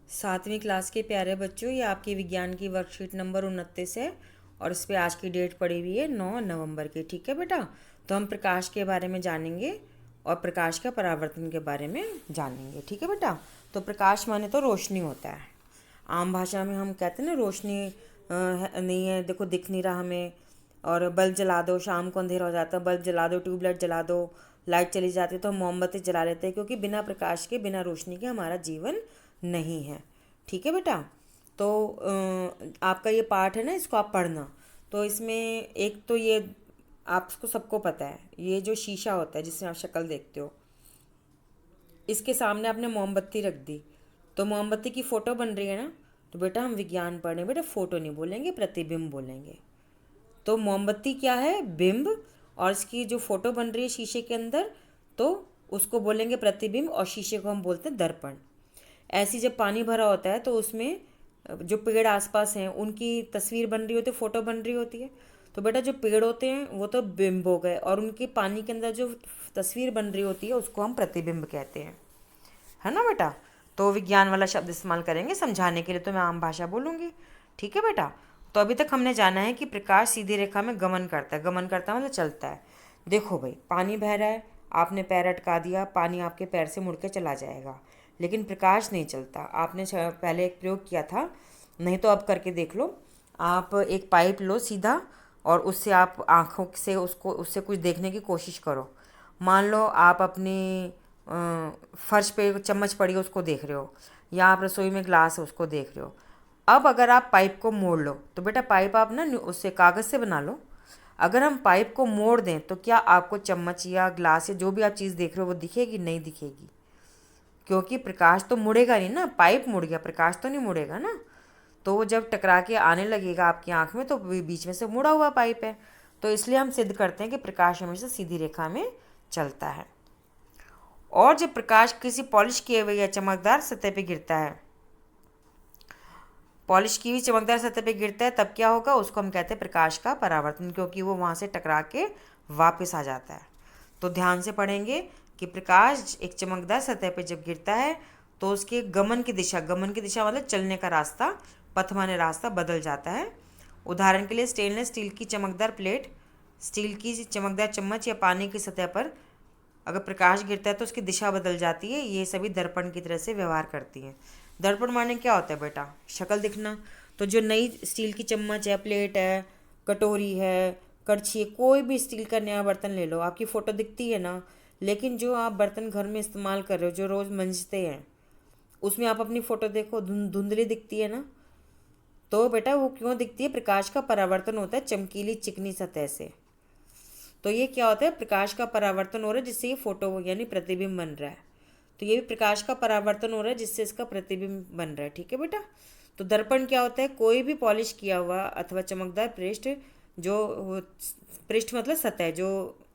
सातवीं क्लास के प्यारे बच्चों, ये आपकी विज्ञान की वर्कशीट नंबर 29 है और इस पे आज की डेट पड़ी हुई है 9 नवंबर की। ठीक है बेटा, तो हम प्रकाश के बारे में जानेंगे और प्रकाश का परावर्तन के बारे में जानेंगे। ठीक है बेटा, तो प्रकाश माने तो रोशनी होता है। आम भाषा में हम कहते हैं ना, रोशनी नहीं है, देखो दिख नहीं रहा हमें, और बल्ब जला दो, शाम को अंधेरा हो जाता है, बल्ब जला दो, ट्यूबलाइट जला दो, लाइट चली जाती है तो हम मोमबत्ती जला लेते हैं, क्योंकि बिना प्रकाश के, बिना रोशनी के हमारा जीवन नहीं है। ठीक है बेटा, तो आपका ये पाठ है ना, इसको आप पढ़ना। तो इसमें एक तो ये आपको सबको पता है, ये जो शीशा होता है जिसमें आप शक्ल देखते हो, इसके सामने आपने मोमबत्ती रख दी तो मोमबत्ती की फ़ोटो बन रही है ना। तो बेटा हम विज्ञान पढ़ रहे हैं, बेटा फ़ोटो नहीं बोलेंगे, प्रतिबिंब बोलेंगे। तो मोमबत्ती क्या है? बिंब। और इसकी जो फोटो बन रही है शीशे के अंदर, तो उसको बोलेंगे प्रतिबिंब, और शीशे को हम बोलते हैं दर्पण। ऐसी जब पानी भरा होता है तो उसमें जो पेड़ आसपास हैं उनकी तस्वीर बन रही होती है, फोटो बन रही होती है। तो बेटा जो पेड़ होते हैं वो तो बिंब हो गए, और उनकी पानी के अंदर जो तस्वीर बन रही होती है उसको हम प्रतिबिंब कहते हैं, है ना बेटा। तो विज्ञान वाला शब्द इस्तेमाल करेंगे समझाने के लिए, तो मैं आम भाषा बोलूँगी। ठीक है बेटा, तो अभी तक हमने जाना है कि प्रकाश सीधी रेखा में गमन करता है। गमन करता है मतलब चलता है। देखो भाई, पानी बह रहा है, आपने पैर अटका दिया, पानी आपके पैर से मुड़ के चला जाएगा, लेकिन प्रकाश नहीं चलता। आपने पहले एक प्रयोग किया था, नहीं तो अब करके देख लो। आप एक पाइप लो सीधा, और उससे आप आँखों से उससे कुछ देखने की कोशिश करो। मान लो आप अपनी फर्श पे चम्मच पड़ी है उसको देख रहे हो, या आप रसोई में ग्लास है उसको देख रहे हो। अब अगर आप पाइप को मोड़ लो, तो बेटा पाइप आप ना उससे कागज़ से बना लो। अगर हम पाइप को मोड़ दें तो क्या आपको चम्मच या ग्लास या जो भी आप चीज़ देख रहे हो वो दिखेगी? नहीं दिखेगी, क्योंकि प्रकाश तो मुड़ेगा नहीं ना, पाइप मुड़ गया, प्रकाश तो नहीं मुड़ेगा ना। तो वो जब टकरा के आने लगेगा आपकी आँख में तो बीच में से मुड़ा हुआ पाइप है। तो इसलिए हम सिद्ध करते हैं कि प्रकाश हमेशा सीधी रेखा में चलता है। और जब प्रकाश किसी पॉलिश किए हुए या चमकदार सतह पे गिरता है, पॉलिश की हुई चमकदार सतह पे गिरता है, तब क्या होगा? उसको हम कहते हैं प्रकाश का परावर्तन, क्योंकि वो वहाँ से टकरा के वापस आ जाता है। तो ध्यान से पढ़ेंगे कि प्रकाश एक चमकदार सतह पे जब गिरता है तो उसके गमन की दिशा मतलब चलने का रास्ता, पथ माने रास्ता बदल जाता है। उदाहरण के लिए स्टेनलेस स्टील की चमकदार प्लेट, स्टील की चमकदार चम्मच या पानी की सतह पर अगर प्रकाश गिरता है तो उसकी दिशा बदल जाती है। ये सभी दर्पण की तरह से व्यवहार करती हैं। दर्पण माने क्या होता है बेटा? शक्ल दिखना। तो जो नई स्टील की चम्मच है, प्लेट है, कटोरी है, कड़छी है, कोई भी स्टील का नया बर्तन ले लो, आपकी फ़ोटो दिखती है ना। लेकिन जो आप बर्तन घर में इस्तेमाल कर रहे हो, जो रोज़ मंजते हैं, उसमें आप अपनी फ़ोटो देखो, धुंधली दिखती है ना। तो बेटा वो क्यों दिखती है? प्रकाश का परावर्तन होता है चमकीली चिकनी सतह से। तो ये क्या होता है? प्रकाश का परावर्तन हो रहा है जिससे ये फोटो यानी प्रतिबिंब बन रहा है। तो ये भी प्रकाश का परावर्तन हो रहा है जिससे इसका प्रतिबिंब बन रहा है। ठीक है बेटा, तो दर्पण क्या होता है? कोई भी पॉलिश किया हुआ अथवा चमकदार पृष्ठ, जो पृष्ठ मतलब सतह, जो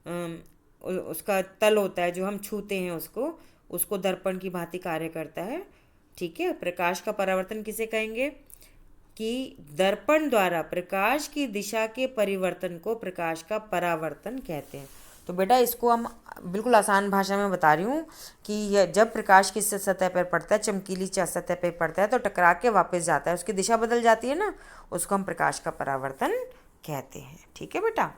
अम, उसका तल होता है जो हम छूते हैं उसको, उसको दर्पण की भांति कार्य करता है। ठीक है, प्रकाश का परावर्तन किसे कहेंगे? कि दर्पण द्वारा प्रकाश की दिशा के परिवर्तन को प्रकाश का परावर्तन कहते हैं। तो बेटा इसको हम बिल्कुल आसान भाषा में बता रही हूँ कि जब प्रकाश किस सतह पर पड़ता है, चमकीली सतह पर पड़ता है, तो टकरा के वापस जाता है, उसकी दिशा बदल जाती है ना, उसको हम प्रकाश का परावर्तन कहते हैं। ठीक है बेटा,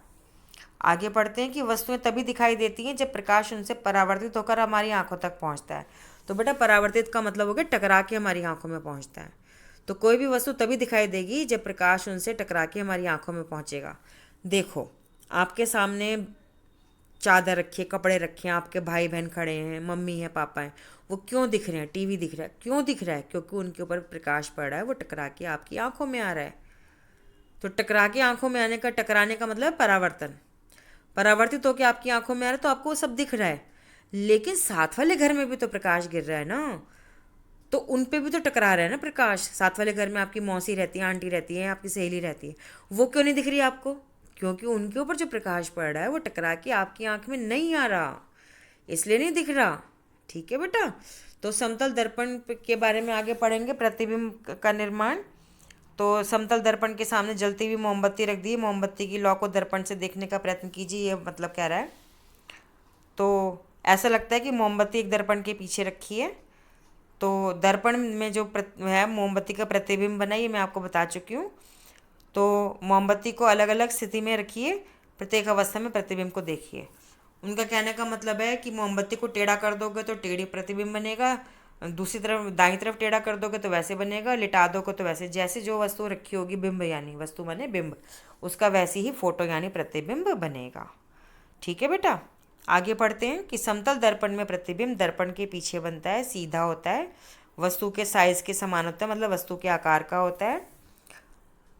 आगे पढ़ते हैं कि वस्तुएं तभी दिखाई देती हैं जब प्रकाश उनसे परावर्तित होकर हमारी आंखों तक पहुंचता है। तो बेटा परावर्तित का मतलब हो गया टकरा के हमारी आंखों में पहुंचता है। तो कोई भी वस्तु तभी दिखाई देगी जब प्रकाश उनसे टकरा के हमारी आंखों में पहुंचेगा। देखो, आपके सामने चादर रखी है, कपड़े रखे हैं, आपके भाई बहन खड़े हैं, मम्मी है, पापा हैं, वो क्यों दिख रहे हैं? टीवी दिख रहा है, क्यों दिख रहा है? क्योंकि उनके ऊपर प्रकाश पड़ रहा है, वो टकरा के आपकी आंखों में आ रहा है। तो टकरा के आंखों में आने का, टकराने का मतलब परावर्तन। परावर्तित होकर आपकी आंखों में आ रहा है तो आपको वो सब दिख रहा है, लेकिन साथ वाले घर में भी तो प्रकाश गिर रहा है ना, तो उन पे भी तो टकरा रहा है ना प्रकाश। साथ वाले घर में आपकी मौसी रहती है, आंटी रहती है, आपकी सहेली रहती है, वो क्यों नहीं दिख रही आपको? क्योंकि उनके ऊपर जो प्रकाश पड़ रहा है वो टकरा के आपकी आंख में नहीं आ रहा, इसलिए नहीं दिख रहा। ठीक है बेटा, तो समतल दर्पण के बारे में आगे पढ़ेंगे, प्रतिबिंब का निर्माण। तो समतल दर्पण के सामने जलती हुई मोमबत्ती रख दी, मोमबत्ती की लौ को दर्पण से देखने का प्रयत्न कीजिए, ये मतलब कह रहा है। तो ऐसा लगता है कि मोमबत्ती एक दर्पण के पीछे रखी है, तो दर्पण में जो है मोमबत्ती का प्रतिबिंब बना, ये मैं आपको बता चुकी हूँ। तो मोमबत्ती को अलग अलग स्थिति में रखिए, प्रत्येक अवस्था में प्रतिबिंब को देखिए। उनका कहने का मतलब है कि मोमबत्ती को टेढ़ा कर दोगे तो टेढ़ी प्रतिबिंब बनेगा, दूसरी तरफ दाईं तरफ टेढ़ा कर दोगे तो वैसे बनेगा, लिटा दोगे तो वैसे, जैसे जो वस्तु रखी होगी, बिंब यानी वस्तु बने बिंब, उसका वैसे ही फोटो यानी प्रतिबिंब बनेगा। ठीक है बेटा, आगे पढ़ते हैं कि समतल दर्पण में प्रतिबिंब दर्पण के पीछे बनता है, सीधा होता है, वस्तु के साइज के समान होता है, मतलब वस्तु के आकार का होता है,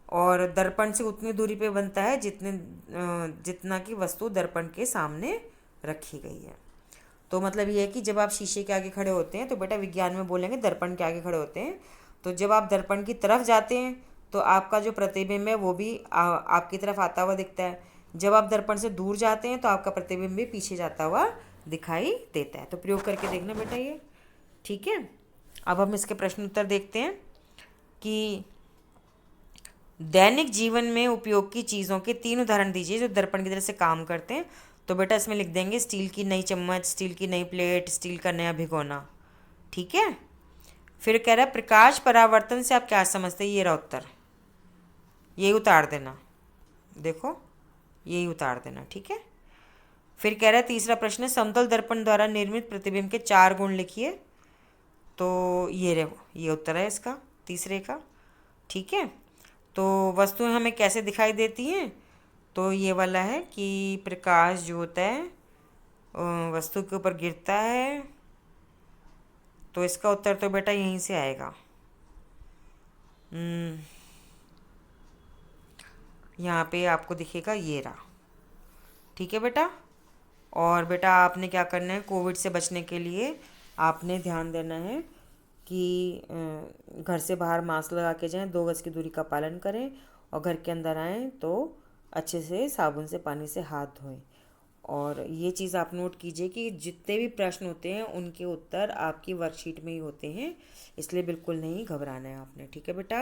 और दर्पण से उतनी दूरी पे बनता है जितना कि वस्तु दर्पण के सामने रखी गई है। तो मतलब ये है कि जब आप शीशे के आगे खड़े होते हैं तो बेटा विज्ञान में बोलेंगे दर्पण के आगे खड़े होते हैं, तो जब आप दर्पण की तरफ जाते हैं तो आपका जो प्रतिबिंब है वो भी आपकी तरफ आता हुआ दिखता है। जब आप दर्पण से दूर जाते हैं तो आपका प्रतिबिंब भी पीछे जाता हुआ दिखाई देता है। तो प्रयोग करके देखना बेटा ये। ठीक है, अब हम इसके प्रश्न उत्तर देखते हैं कि दैनिक जीवन में उपयोग की चीज़ों के 3 उदाहरण दीजिए जो दर्पण की तरह से काम करते हैं। तो बेटा इसमें लिख देंगे स्टील की नई चम्मच, स्टील की नई प्लेट, स्टील का नया भिगोना। ठीक है, फिर कह रहा है प्रकाश परावर्तन से आप क्या समझते हैं, ये रहा उत्तर, यही उतार देना, देखो यही उतार देना। ठीक है, फिर कह रहा है तीसरा प्रश्न है समतल दर्पण द्वारा निर्मित प्रतिबिंब के 4 गुण लिखिए। तो ये उत्तर है इसका तीसरे का। ठीक है, तो वस्तुएं हमें कैसे दिखाई देती हैं, तो ये वाला है कि प्रकाश जो होता है वस्तु के ऊपर गिरता है, तो इसका उत्तर तो बेटा यहीं से आएगा। यहाँ पे आपको दिखेगा ये रहा। ठीक है बेटा, और बेटा आपने क्या करना है, कोविड से बचने के लिए आपने ध्यान देना है कि घर से बाहर मास्क लगा के जाएं, 2 गज की दूरी का पालन करें, और घर के अंदर आएँ तो अच्छे से साबुन से पानी से हाथ धोएं। और ये चीज़ आप नोट कीजिए कि जितने भी प्रश्न होते हैं उनके उत्तर आपकी वर्कशीट में ही होते हैं, इसलिए बिल्कुल नहीं घबराना है आपने। ठीक है बेटा।